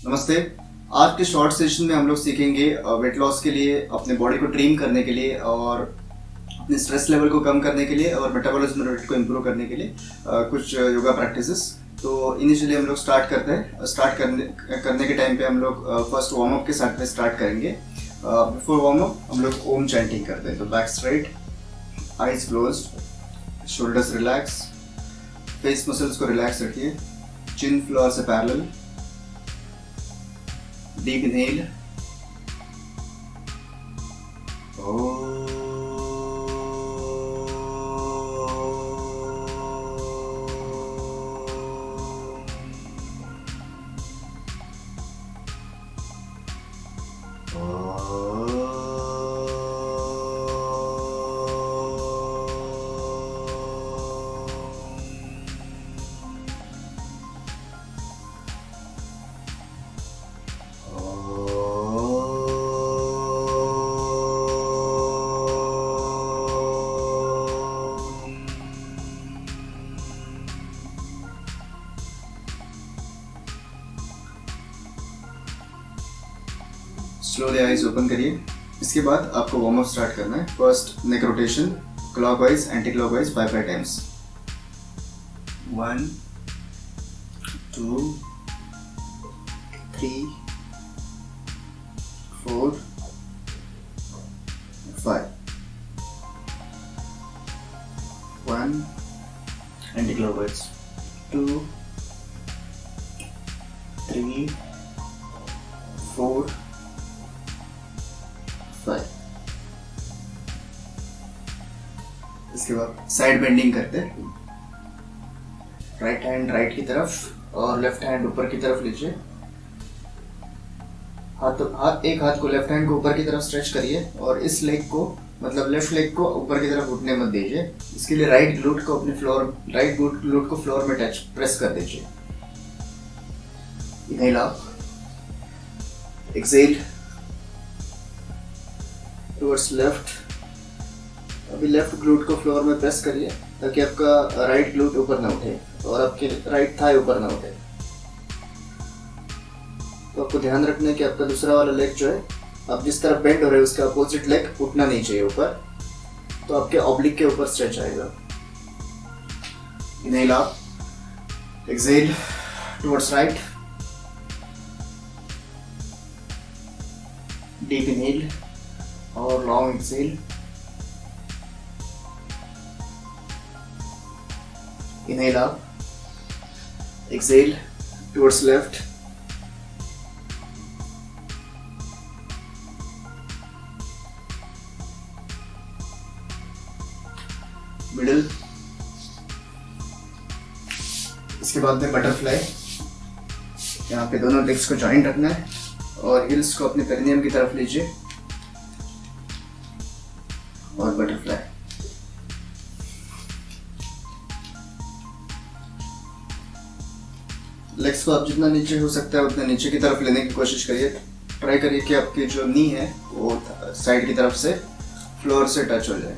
नमस्ते। आज के शॉर्ट सेशन में हम लोग सीखेंगे वेट लॉस के लिए, अपने बॉडी को ट्रिम करने के लिए और अपने स्ट्रेस लेवल को कम करने के लिए और मेटाबॉलिज्म रेट को इम्प्रूव करने के लिए कुछ योगा प्रैक्टिसेस। तो इनिशियली हम लोग स्टार्ट करते हैं। स्टार्ट करने के टाइम पे हम लोग फर्स्ट वार्म अप के साथ में स्टार्ट करेंगे। बिफोर वार्म अप हम लोग ओम चैंटिंग करते हैं। तो back straight, eyes closed, shoulders relax, face muscles को रिलैक्स रखिए, चिन फ्लोर से parallel. Deep inhale. Slowly eyes open करिए। इसके बाद आपको वार्म अप स्टार्ट करना है। First neck rotation, clockwise anti clockwise 5 times. 1 2 3 4 5। 1 anti clockwise, 2 3 4 5। इसके बाद साइड बेंडिंग करते हैं। राइट हैंड राइट की तरफ और लेफ्ट हैंड ऊपर की तरफ लीजिए। एक हाथ को लेफ्ट हैंड को ऊपर की तरफ स्ट्रेच करिए और इस लेग को, मतलब लेफ्ट लेग को ऊपर की तरफ घुटने मत दीजिए। इसके लिए राइट ग्लूट को फ्लोर में टच प्रेस कर दीजिए। Inhale up, exhale towards left. अभी लेफ्ट ग्लूट को फ्लोर में प्रेस करिए ताकि आपका राइट ग्लूट ऊपर ना उठे और आपके राइट थाई ऊपर ना उठे। तो आपको ध्यान रखना है कि आपका दूसरा वाला लेग जो है, आप जिस तरफ बेंड हो रहे हैं उसके अपोजिट लेग उठना नहीं चाहिए ऊपर, तो आपके ऑब्लिक के ऊपर स्ट्रेच आएगा। Inhale up, exhale towards right, deep inhale और long exhale. Inhale up, exhale towards left, middle. इसके बाद में बटरफ्लाई। यहाँ पे दोनों लेग्स को जॉइंट रखना है और हिल्स को अपने पेरिनियम की तरफ लीजिए और बटरफ्लाई। लेग्स को आप जितना नीचे हो सकता है उतना नीचे की तरफ लेने की कोशिश करिए। ट्राई करिए कि आपकी जो नी है वो साइड की तरफ से फ्लोर से टच हो जाए।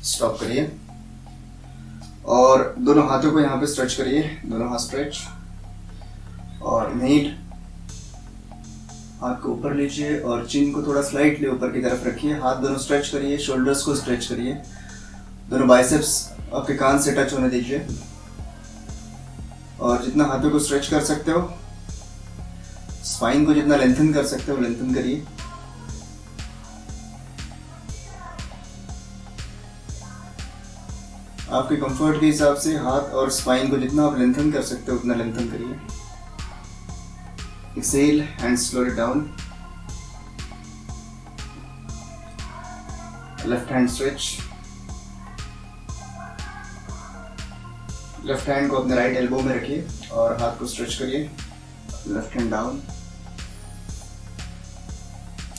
स्टॉप करिए और दोनों हाथों को यहाँ पे स्ट्रेच करिए। दोनों हाथ स्ट्रेच और नीड, हाथ को ऊपर लीजिए और चिन को थोड़ा स्लाइटली ऊपर की तरफ रखिए। हाथ दोनों स्ट्रेच करिए, शोल्डर्स को स्ट्रेच करिए, दोनों बाइसेप्स आपके कान से टच होने दीजिए और जितना हाथों को स्ट्रेच कर सकते हो, स्पाइन को जितना लेंथन कर सकते हो लेंथन करिए। आपके कंफर्ट के हिसाब से हाथ और स्पाइन को जितना आप लेंथन कर सकते हो उतना लेंथन करिए। Exhale, hands slow it down, left hand stretch. Left hand को अपने राइट एल्बो में रखिए और हाथ को स्ट्रेच करिए। Left hand down,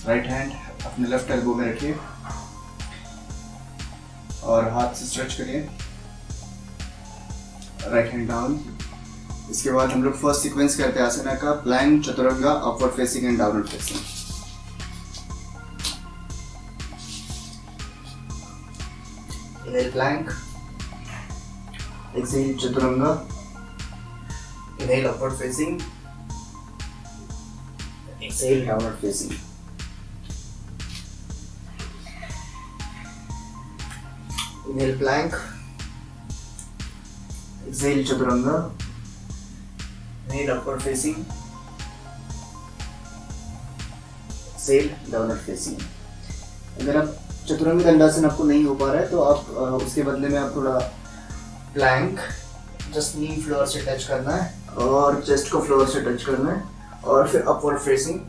right hand अपने लेफ्ट एल्बो में रखिए और हाथ से स्ट्रेच करिए। राइट हैंड डाउन, इसके बाद हम लोग फर्स्ट सीक्वेंस करते हैं आसना का, plank, chaturanga, upward facing and downward facing. Inhale plank, exhale chaturanga, inhale upward facing, exhale downward facing. Inhale plank, exhale chaturanga, inhale upward facing, exhale downward facing. अगर आप चतुरंग दंडासन आपको नहीं हो पा रहा है तो आप उसके बदले में आप थोड़ा प्लैंक, जस्ट नी फ्लोर से टच करना है और चेस्ट को फ्लोर से टच करना है, और फिर upward facing,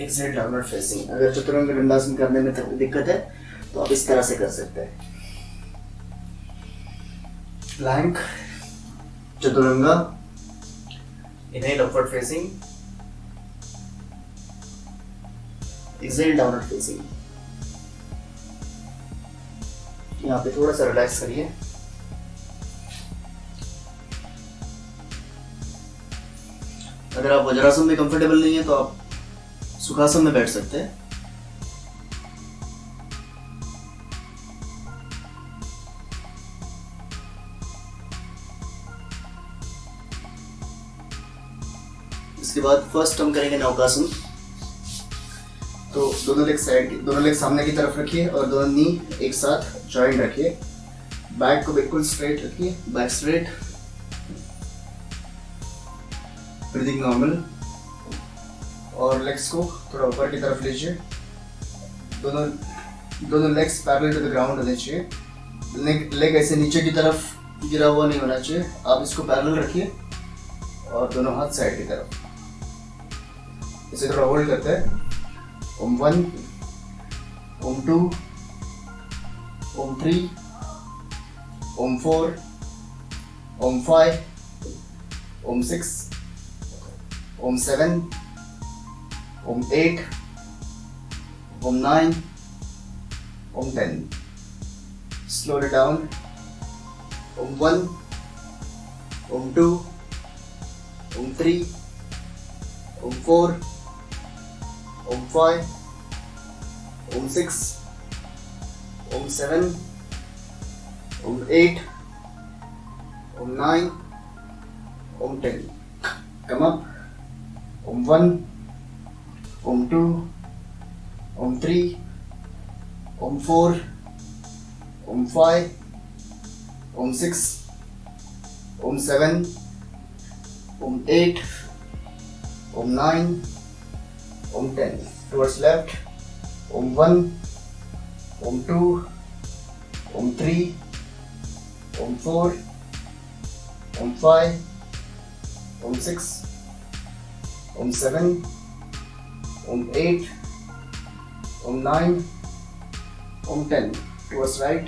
exhale downward facing. अगर चतुरंग दंडासन करने में दिक्कत है तो आप इस तरह से कर सकते हैं, plank, chaturanga, inhale upward facing, exhale downward facing. यहाँ पे थोड़ा सा रिलैक्स करिए। अगर आप वज्रासन में कंफर्टेबल नहीं है तो आप सुखासन में बैठ सकते हैं। इसके बाद फर्स्ट हम करेंगे नौकासन। तो दोनों लेग सामने की तरफ रखिए और दोनों नी एक साथ जॉइंट रखिए। बैक को बिल्कुल स्ट्रेट रखिए, बैक स्ट्रेट, ब्रीदिंग नॉर्मल, और लेग्स को थोड़ा ऊपर की तरफ लीजिए। दोनों legs parallel to the ground होने चाहिए। लेग ऐसे नीचे की तरफ गिरा हुआ नहीं होना चाहिए। आप इसको पैरेलल रखिए और दोनों हाथ साइड की तरफ। इसे थोड़ा होल्ड करते हैं। ओम 1, ओम 2, ओम 3, ओम 4, ओम 5, ओम 6, ओम 7, ओम 8, ओम 9, ओम 10. Slow it down. ओम 1, ओम 2, ओम 3, ओम 4, ओम 5, ओम 6, ओम 7, ओम 8, ओम 9, ओम 10. Come up. ओम 1, ओम 2, ओम 3, ओम 4, ओम 5, ओम 6, ओम 7, ओम 8, ओम 9, ओम 10. Towards left. ओम 1, ओम 2, ओम 3, ओम 4, ओम 5, ओम 6, ओम 7, ओम 8, ओम 9, ओम 10. Towards right.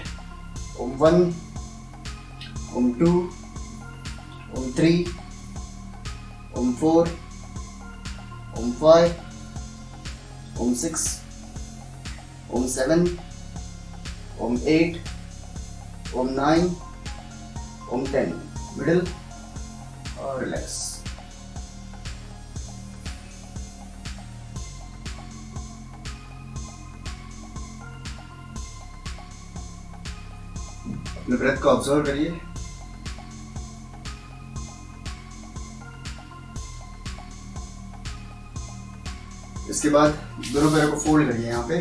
ओम 1, ओम 2, ओम 3, ओम 4, ओम 5, ओम 6, ओम 7, ओम 8, ओम 9, ओम 10. Middle और relax. अपने ब्रेथ को ऑब्जर्व करिए। इसके बाद दोनों पैरों को फोल्ड करिए यहाँ पे,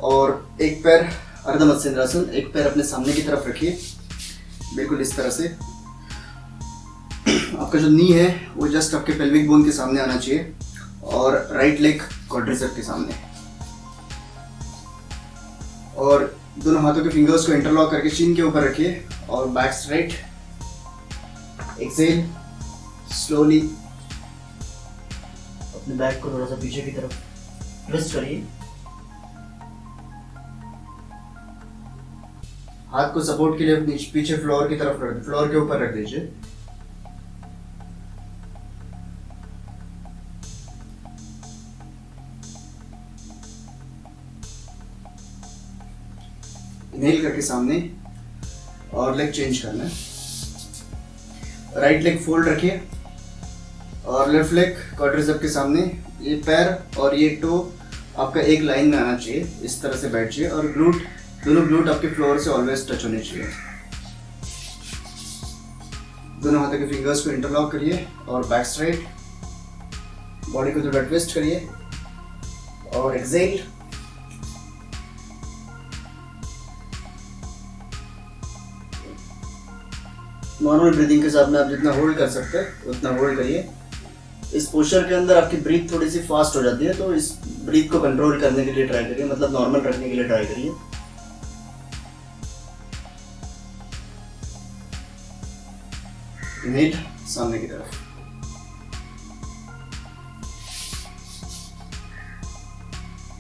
और एक पैर अर्ध मत्स्येंद्रासन, एक पैर अपने सामने की तरफ रखिए, बिल्कुल इस तरह से। आपका जो नी है वो जस्ट आपके पेल्विक बोन के सामने आना चाहिए, और राइट लेग क्वाड्रिसेप के सामने, और दोनों हाथों के फिंगर्स को इंटरलॉक करके चीन के ऊपर रखिए और बैक स्ट्रेट। एक्सेल, स्लोली अपने बैक को थोड़ा सा पीछे की तरफ ट्विस्ट करिए। हाथ को सपोर्ट के लिए पीछे फ्लोर की तरफ रख, फ्लोर के ऊपर रख दीजिए। इनहेल करके सामने, और लेग चेंज करना है। राइट लेग फोल्ड रखिए और लेफ्ट लेग क्वाड्रिसेप के सामने, ये पैर और ये टो आपका एक लाइन में आना चाहिए, इस तरह से बैठिए और ग्लूट, दोनों ग्लूट आपके फ्लोर से ऑलवेज टच होने चाहिए। दोनों हाथों के फिंगर्स को इंटरलॉक करिए और बैक स्ट्रेट, बॉडी को थोड़ा ट्विस्ट करिए और एक्सेल। नॉर्मल ब्रीदिंग के साथ में आप जितना होल्ड कर सकते हैं उतना होल्ड करिए। इस पोस्चर के अंदर आपकी ब्रीथ थोड़ी सी फास्ट हो जाती है, तो इस ब्रीथ को कंट्रोल करने के लिए ट्राई करिए, मतलब नॉर्मल रखने के लिए ट्राई करिए। इनहेल सामने की तरफ,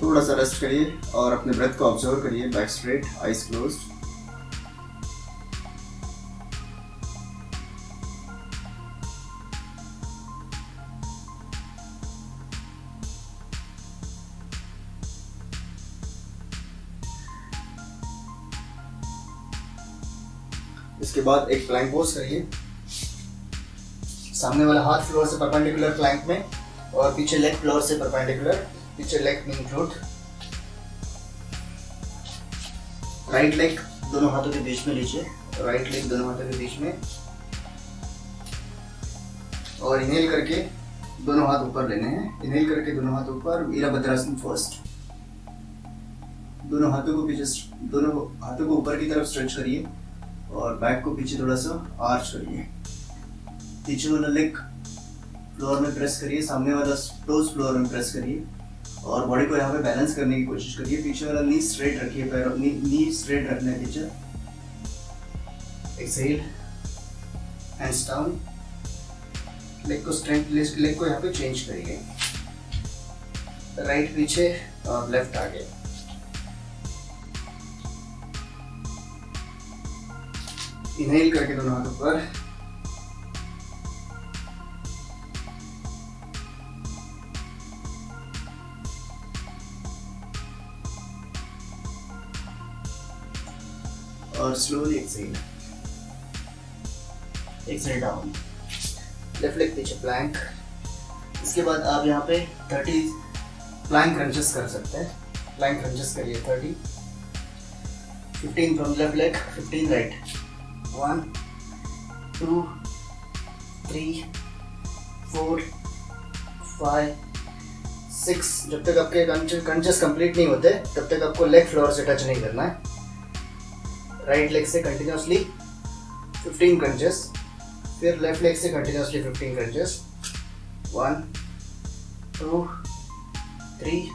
थोड़ा सा रेस्ट करिए और अपने ब्रेथ को ऑब्जर्व करिए। Back straight, eyes closed. इसके बाद एक प्लैंक पोज करिए, सामने वाला हाथ फ्लोर से परपेंडिकुलर प्लैंक में और पीछे लेग फ्लोर से परपेंडिकुलर, पीछे लेग नी ग्लूट। राइट लेग दोनों हाथों के बीच में लीजिए, राइट लेग दोनों हाथों के बीच में और इनहेल करके दोनों हाथ ऊपर लेने हैं। इनहेल करके दोनों हाथ ऊपर, वीरभद्रासन फर्स्ट। दोनों हाथों को ऊपर की तरफ स्ट्रेच करिए और बैक को पीछे थोड़ा सा आर्च करिए। पीछे वाला लेग फ्लोर में प्रेस करिए, सामने वाला टोज फ्लोर में प्रेस करिए और बॉडी को यहाँ पे बैलेंस करने की कोशिश करिए। पीछे वाला नी स्ट्रेट रखिए, पैर नी स्ट्रेट रखना है पीछे। एक्सहेल, हैंड्स डाउन, लेग को स्ट्रेंथ, लेग को यहाँ पे चेंज करिए, राइट पीछे और लेफ्ट आगे। इनहेल करके दोनों हाथ ऊपर, और slowly exhale, exhale down, left leg पीछे प्लैंक। इसके बाद आप यहाँ पे 30 प्लैंक क्रंचेस कर सकते हैं। प्लैंक क्रंचेस करिए 30, 15 फ्रॉम लेफ्ट लेग, 15 राइट। 1 2 3 4 5 6। जब तक आपके क्रंचेस कंप्लीट नहीं होते तब तक आपको लेग फ्लोर से टच नहीं करना है। राइट लेग से कंटिन्यूसली 15 क्रंचेस, फिर लेफ्ट लेग से कंटिन्यूसली 15 क्रंचेस। 1 2 3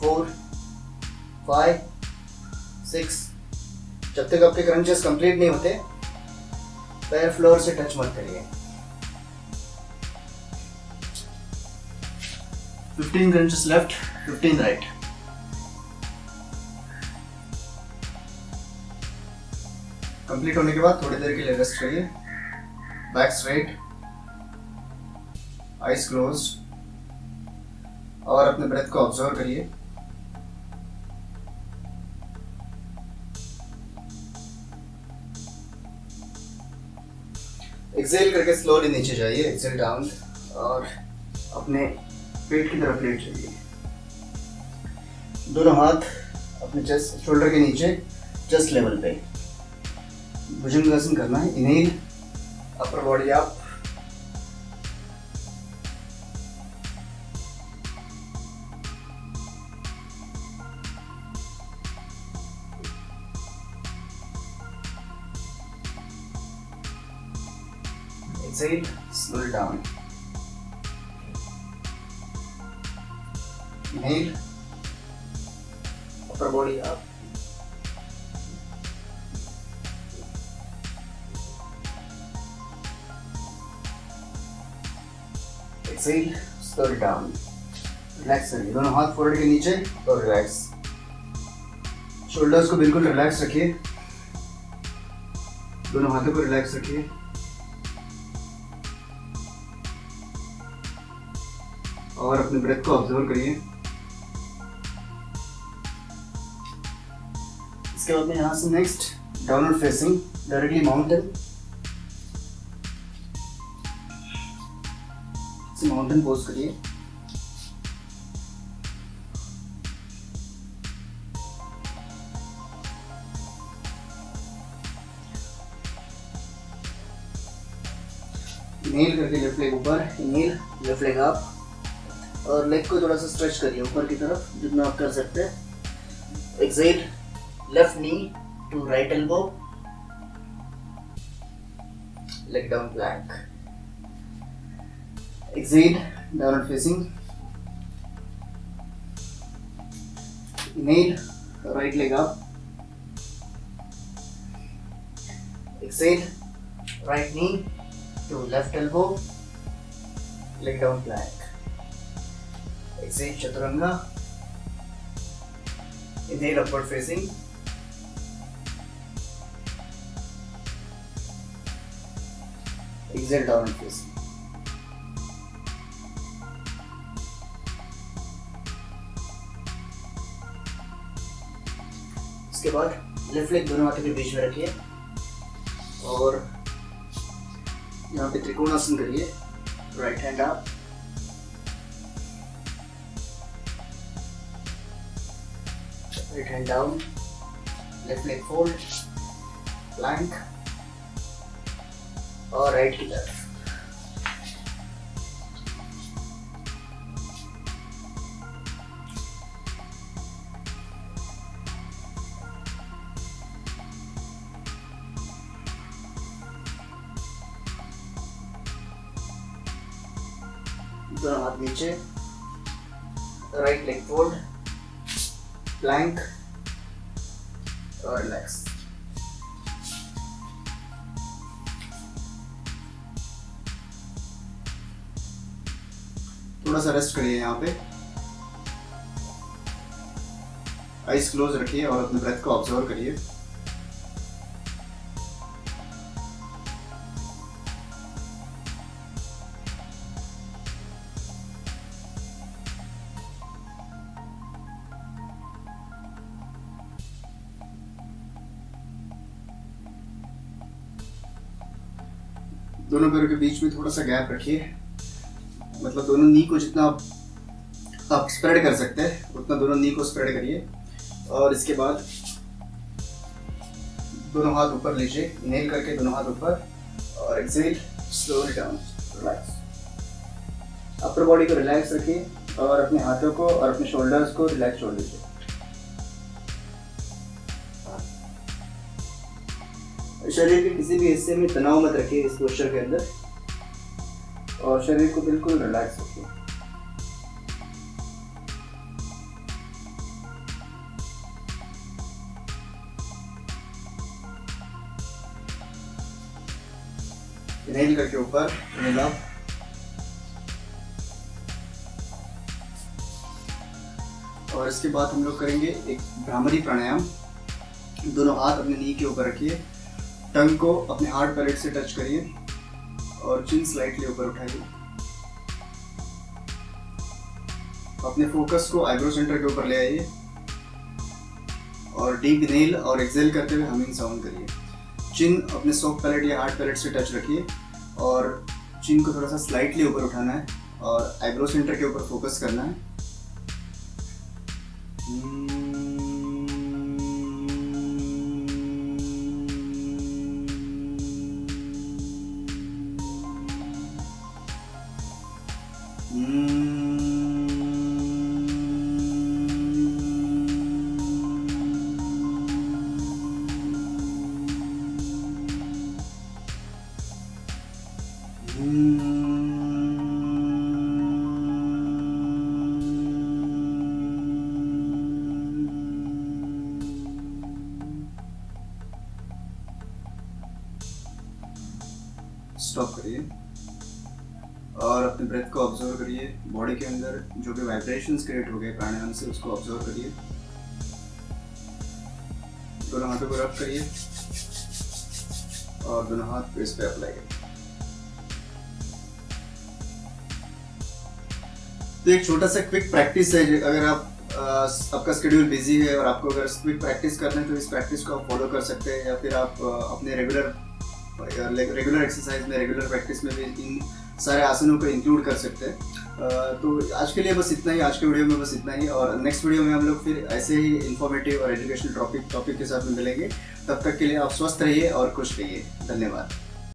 4 5 6। जब तक आपके क्रंचेस कंप्लीट नहीं होते पैर फ्लोर से टच मत करिए। 15 क्रंचेस लेफ्ट, 15 राइट। कंप्लीट होने के बाद थोड़ी देर के लिए रेस्ट करिए। बैक स्ट्रेट, आईज क्लोज्ड और अपने ब्रेथ को ऑब्जर्व करिए। एक्सेल करके स्लोली नीचे जाइए, एक्सेल डाउन और अपने पेट की तरफ लेट जाइए। दोनों हाथ अपने चेस्ट, शोल्डर के नीचे, चेस्ट लेवल पे भुजंगासन करना है। Inhale, upper body up, exhale, slow down. Inhale, upper body up. Exhale, slow down. Relax करिए, दोनों हाथ फोल्ड के नीचे और रिलैक्स। शोल्डर्स को बिल्कुल रिलैक्स रखिए, दोनों हाथों को रिलैक्स रखिए और अपने ब्रेथ को ऑब्जर्व करिए। इसके बाद में यहाँ से next downward facing, directly mountain. Mountain pose करिए। इनहेल करके लेफ्ट लेग ऊपर, इनहेल लेफ्ट लेग अप और लेग को थोड़ा सा स्ट्रेच करिए ऊपर की तरफ जितना आप कर सकते हैं। Exhale left knee to right elbow, leg down plank. Exhale downward facing, inhale right leg up, exhale right knee to left elbow, leg down plank. Exhale chaturanga. Inhale upward facing. Exhale downward facing. इसके बाद left leg दोनों हाथों के बीच में रखिए और यहाँ पे त्रिकोणासन करिए। Right hand up, right hand down, left leg fold, plank और राइट की तरफ। दोनों हाथ नीचे, राइट लेग फोल्ड, प्लैंक और रिलैक्स। थोड़ा सा रेस्ट करिए यहाँ पे, आइज क्लोज रखिए और अपने ब्रेथ को ऑब्जर्व करिए। दोनों पैरों के बीच में थोड़ा सा गैप रखिए, मतलब दोनों नी को जितना आप स्प्रेड कर सकते हैं उतना दोनों नी को स्प्रेड करिए। और इसके बाद दोनों हाथ ऊपर लीजिए, इनहेल करके दोनों हाथ ऊपर और exhale slowly down, relax. Upper body को रिलैक्स रखिए और अपने हाथों को और अपने शोल्डर्स को रिलैक्स छोड़ दीजिए। शरीर के किसी भी हिस्से में तनाव मत रखिए इस पोस्चर के अंदर और शरीर को बिल्कुल रिलैक्स रखिए। इनहेल करके ऊपर, इनहेल अप, और इसके बाद हम लोग करेंगे एक भ्रामरी प्राणायाम। दोनों हाथ अपने नी के ऊपर रखिए, टंग को अपने हार्ड पैलेट से टच करिए और चिन स्लाइटली ऊपर उठाइए। अपने फोकस को आईब्रो सेंटर के ऊपर ले आइए और डीप इनहेल और एक्सहेल करते हुए हमिंग साउंड करिए। चिन अपने सॉफ्ट पैलेट या हार्ड पैलेट से टच रखिए और चिन को थोड़ा सा स्लाइटली ऊपर उठाना है और आईब्रो सेंटर के ऊपर फोकस करना है। स्टॉप करिए और अपने ब्रेथ को ऑब्जर्व करिए। बॉडी के अंदर जो भी वाइब्रेशंस क्रिएट हो गए प्राणायाम से उसको ऑब्जर्व करिए। दोनों हाथों को रब करिए और दोनों हाथ फेस पे अप्लाई करिए। तो एक छोटा सा क्विक प्रैक्टिस है, अगर आप आपका शेड्यूल बिजी है और आपको अगर क्विक प्रैक्टिस करना है तो इस प्रैक्टिस को आप फॉलो कर सकते हैं, या फिर आप अपने रेगुलर एक्सरसाइज में, रेगुलर प्रैक्टिस में भी इन सारे आसनों को इंक्लूड कर सकते हैं। तो आज के लिए बस इतना ही, आज के वीडियो में बस इतना ही, और नेक्स्ट वीडियो में हम लोग फिर ऐसे ही इंफॉर्मेटिव और एजुकेशनल टॉपिक के साथ में मिलेंगे। तब तक के लिए आप स्वस्थ रहिए और खुश रहिए। धन्यवाद।